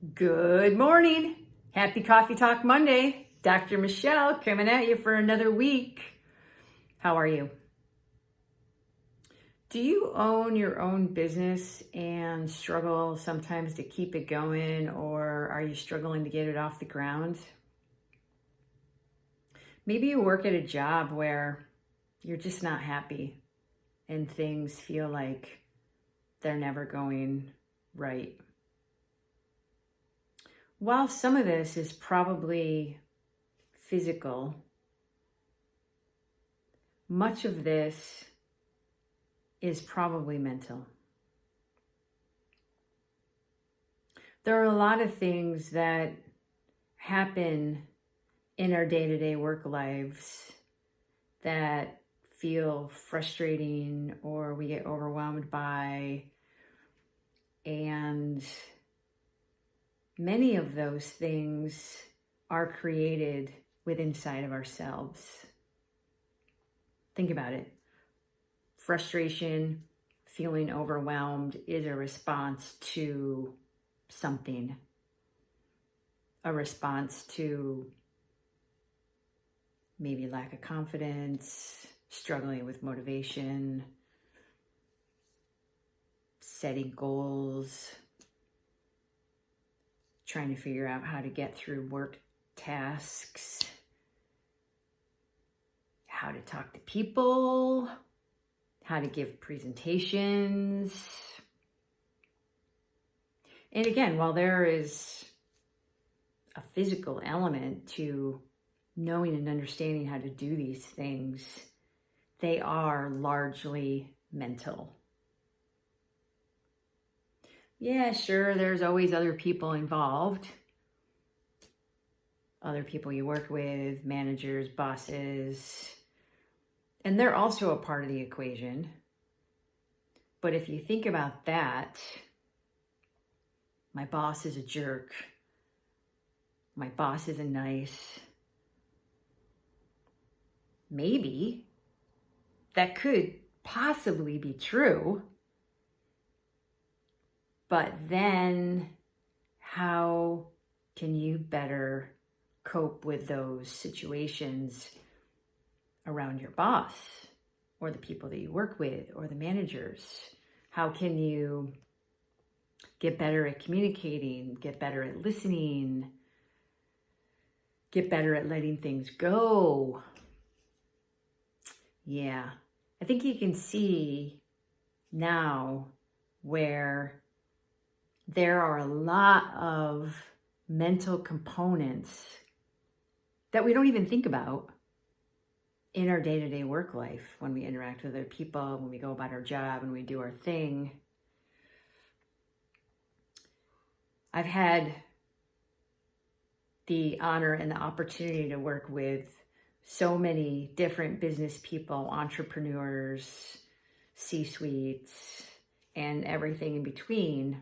Good morning. Happy Coffee Talk Monday. Dr. Michelle coming at you for another week. How are you? Do you own your own business and struggle sometimes to keep it going, or are you struggling to get it off the ground? Maybe you work at a job where you're just not happy and things feel like they're never going right. While some of this is probably physical, much of this is probably mental. There are a lot of things that happen in our day-to-day work lives that feel frustrating or we get overwhelmed by, and many of those things are created within inside of ourselves. Think about it. Frustration, feeling overwhelmed is a response to something. A response to maybe lack of confidence, struggling with motivation, setting goals, trying to figure out how to get through work tasks, how to talk to people, how to give presentations. And again, while there is a physical element to knowing and understanding how to do these things, they are largely mental. Yeah, sure, there's always other people involved. Other people you work with, managers, bosses, and they're also a part of the equation. But if you think about that, my boss is a jerk. My boss isn't nice. Maybe that could possibly be true. But then how can you better cope with those situations around your boss or the people that you work with or the managers? How can you get better at communicating, get better at listening, get better at letting things go? Yeah, I think you can see now where there are a lot of mental components that we don't even think about in our day-to-day work life when we interact with other people, when we go about our job, when we do our thing. I've had the honor and the opportunity to work with so many different business people, entrepreneurs, C-suites, and everything in between,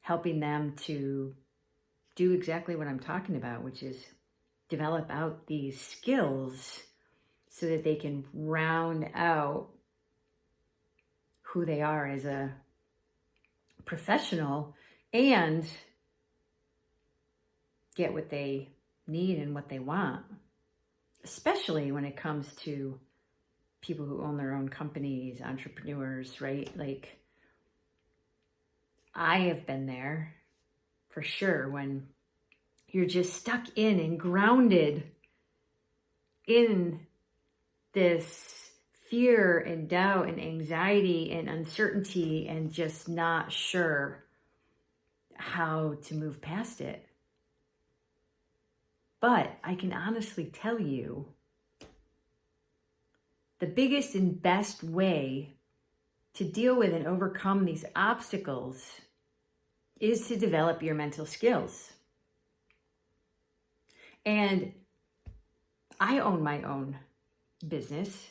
helping them to do exactly what I'm talking about, which is develop out these skills so that they can round out who they are as a professional and get what they need and what they want, especially when it comes to people who own their own companies, entrepreneurs, right? Like, I have been there for sure when you're just stuck in and grounded in this fear and doubt and anxiety and uncertainty and just not sure how to move past it. But I can honestly tell you, the biggest and best way to deal with and overcome these obstacles is to develop your mental skills. And I own my own business.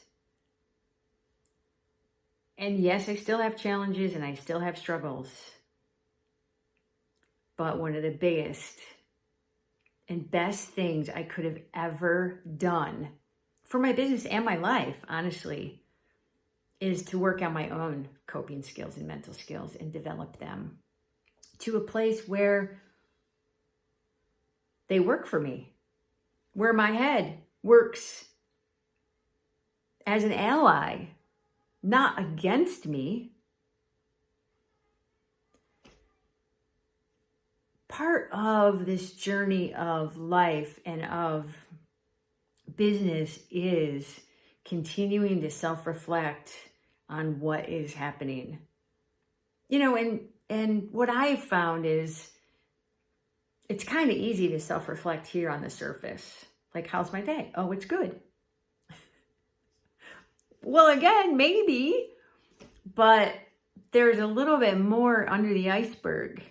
And yes, I still have challenges and I still have struggles. But one of the biggest and best things I could have ever done for my business and my life, honestly, is to work on my own coping skills and mental skills and develop them to a place where They work for me. Where my head works as an ally, not against me. Part of this journey of life and of business is continuing to self-reflect on what is happening. You know, and what I've found is it's kind of easy to self-reflect here on the surface. Like, how's my day? Oh, it's good. Well, again, maybe, but there's a little bit more under the iceberg.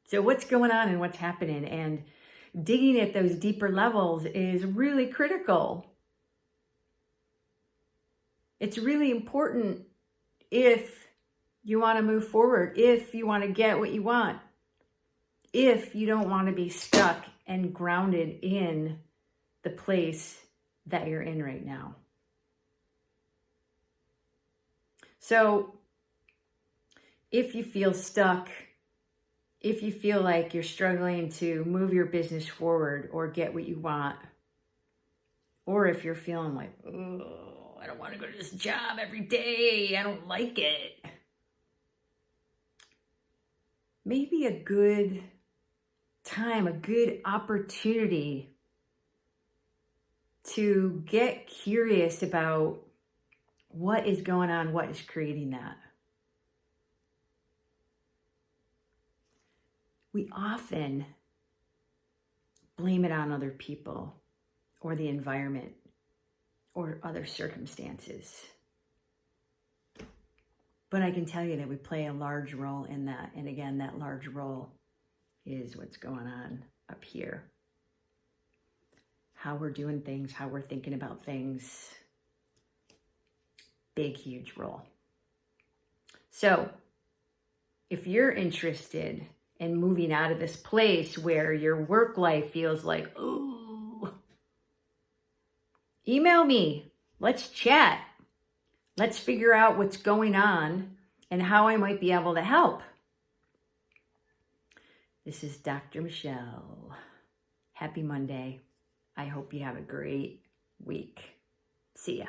So what's going on and what's happening? And digging at those deeper levels is really critical. It's really important if you want to move forward, if you want to get what you want, if you don't want to be stuck and grounded in the place that you're in right now. So if you feel stuck, if you feel like you're struggling to move your business forward or get what you want, or if you're feeling like, oh, I don't want to go to this job every day, I don't like it, maybe a good time, a good opportunity to get curious about what is going on, what is creating that. We often blame it on other people or the environment or other circumstances. But I can tell you that we play a large role in that. And again, that large role is what's going on up here. How we're doing things, how we're thinking about things. Big, huge role. So if you're interested in moving out of this place where your work life feels like, ooh, email me. Let's chat. Let's figure out what's going on and how I might be able to help. This is Dr. Michelle. Happy Monday. I hope you have a great week. See ya.